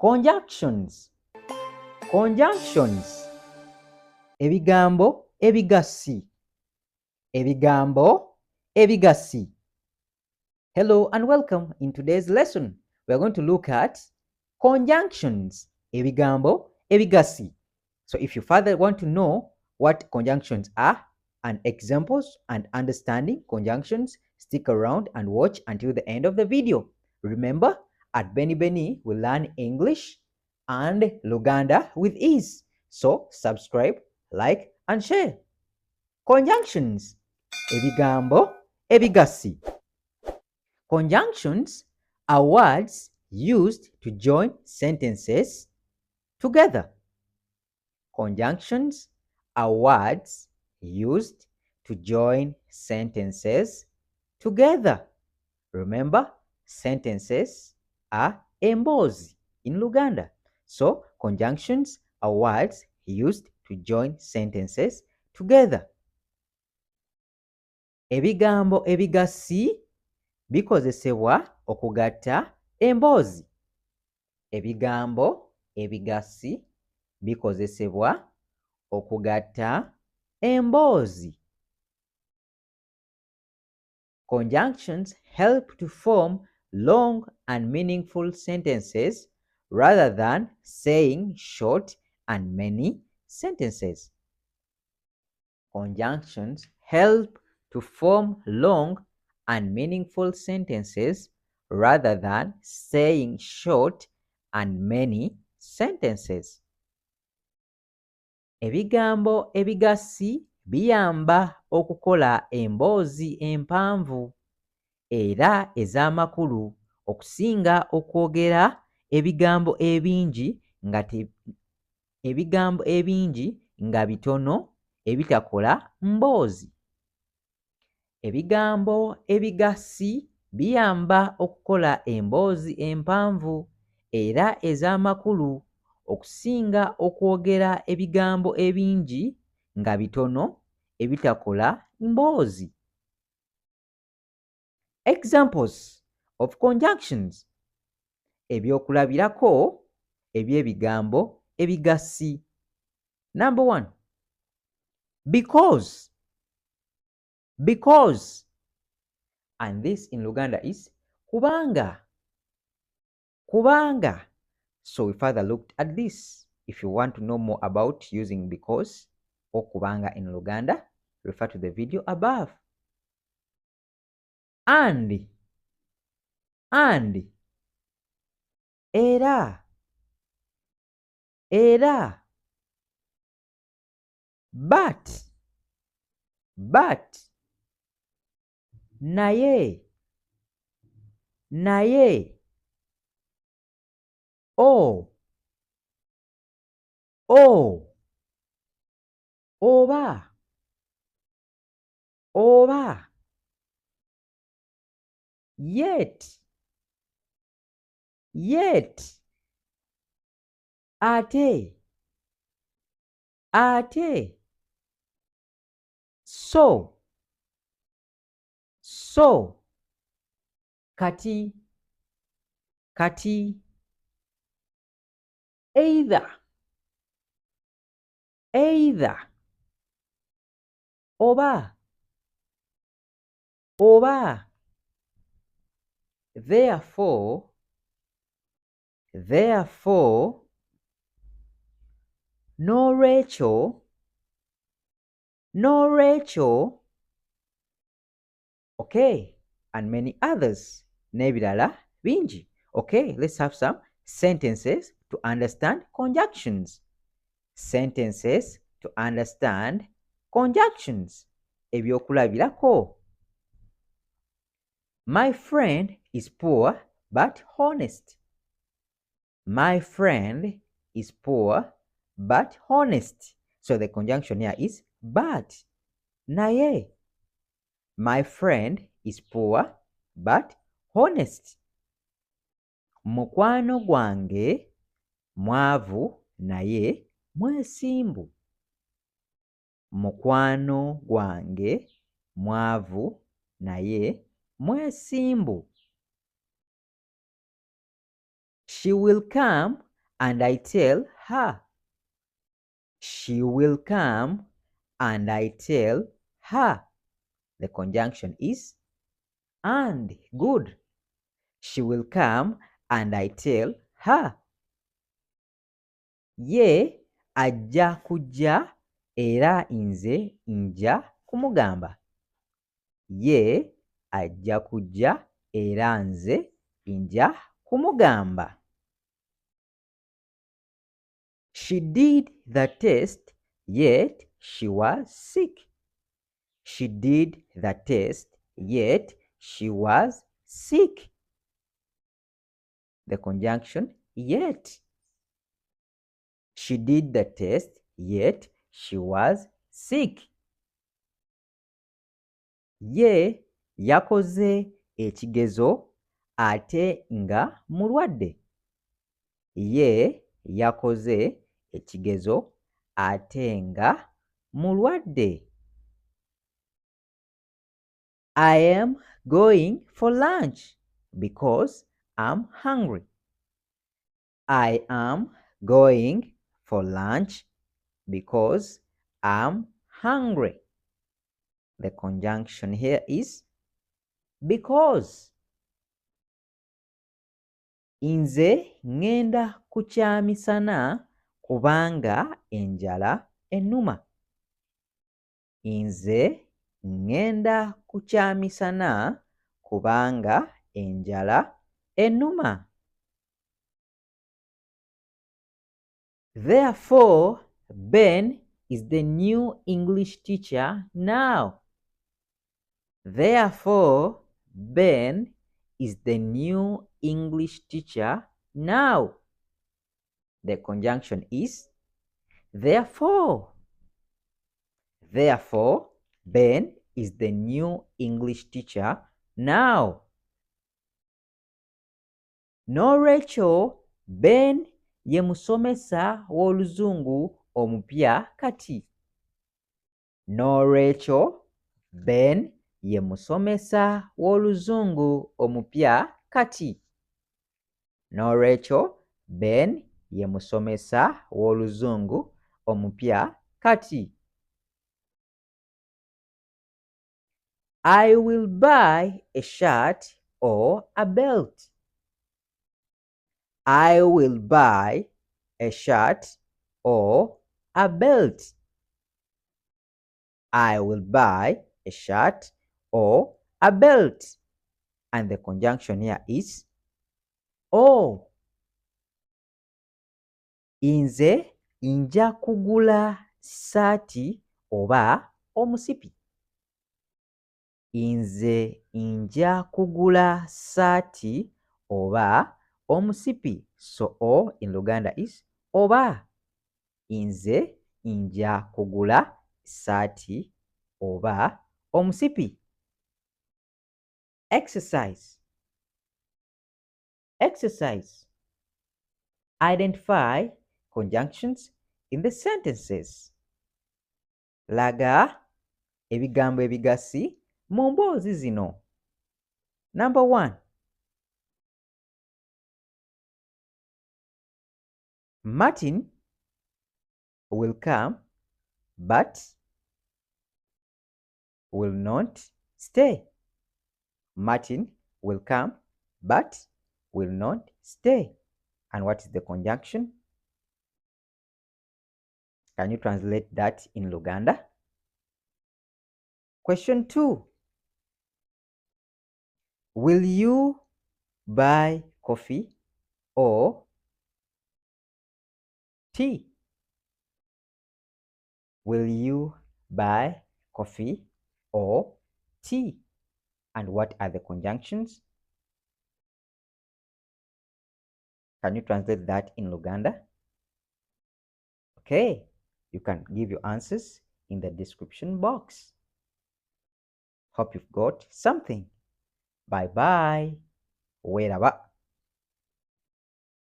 Conjunctions. Conjunctions. Ebigambo ebigasi. Ebigambo ebigasi. Hello and welcome. In today's lesson, we are going to look at conjunctions. Ebigambo ebigasi. So if you further want to know what conjunctions are and examples and understanding conjunctions, stick around and watch until the end of the video. Remember, at Benny Benny, we learn English and Luganda with ease. So subscribe, like, and share. Conjunctions. Ebigambo ebigasi. Conjunctions are words used to join sentences together. Conjunctions are words used to join sentences together. Remember, sentences are emboozi in Luganda. So, conjunctions are words used to join sentences together. Ebigambo ebigasi bikozesebwa okugatta emboozi. Ebigambo ebigasi bikozesebwa okugatta emboozi. Conjunctions help to form long and meaningful sentences rather than saying short and many sentences. Conjunctions help to form long and meaningful sentences rather than saying short and many sentences. Ebigambo ebigasi biyamba okukola emboozi empanvu era ez'amakulu okusinga okwogera ebigambo ebingi nga bitono ebitakola mboozi. Ebigambo ebigasi biyamba okukola emboozi empanvu era ez'amakulu okusinga okwogera ebigambo ebingi nga bitono ebitakola mboozi. Examples of conjunctions. Ebyokulabirako eby'ebigambo ebigasi. Number 1. Because. Because. And this in Luganda is kubanga. Kubanga. So we further looked at this. If you want to know more about using because or kubanga in Luganda, refer to the video above. And. Era. Era. But. Naye. Naye. Oh. Oba. Yet. Ate. So. Kati. Either. Oba. Therefore, no Rachel. Okay, and many others. Nebirala bingi. Okay, let's have some sentences to understand conjunctions. Sentences to understand conjunctions. Ebyokulabirako. My friend is poor but honest. My friend is poor but honest. So the conjunction here is but. Naye. My friend is poor but honest. Mukwano gwange mwavu naye mwesimbu. Mukwano gwange mwavu naye mwesimbu. She will come and I tell her. She will come and I tell her. The conjunction is and. Good. She will come and I tell her. Ye ajja kujja era nze nja kumugamba. Ye ajja kujja era nze nja kumugamba. She did the test, yet she was sick. She did the test, yet she was sick. The conjunction yet. She did the test, yet she was sick. Ye yakoze ekigezo ate nga mulwadde. Ye yakoze ekigezo ate nga mulwadde. I am going for lunch because I'm hungry. I am going for lunch because I'm hungry. The conjunction here is because. Nze ngenda ku kyamisana kubanga enjala ennuma. Nze ngenda ku kyamisana kubanga enjala ennuma. Therefore, Ben is the new English teacher now. Therefore, Ben is the new English teacher now. The conjunction is therefore. Therefore, Ben is the new English teacher now. No, Rachel, Ben ye musomesa w'oluzungu omupya kati. No, Rachel, Ben ye musomesa w'oluzungu omupya kati. No, Rachel, Ben ye musomesa w'oluzungu omupya kati. I will buy a shirt or a belt. I will buy a shirt or a belt. I will buy a shirt or a belt. And the conjunction here is or. Nze nja kugula saati oba omusipi. Nze nja kugula saati oba omusipi. So o in Luganda is oba. Nze nja kugula saati oba omusipi. Exercise. Exercise. Identify conjunctions in the sentences. Laga ebigambo ebigasi mu mboozi zino. Number 1. Martin will come but will not stay. Martin will come but will not stay. And what is the conjunction? Can you translate that in Luganda? Question 2. Will you buy coffee or tea? Will you buy coffee or tea? And what are the conjunctions? Can you translate that in Luganda? Okay, you can give your answers in the description box. Hope you've got something. Bye bye. Weraba.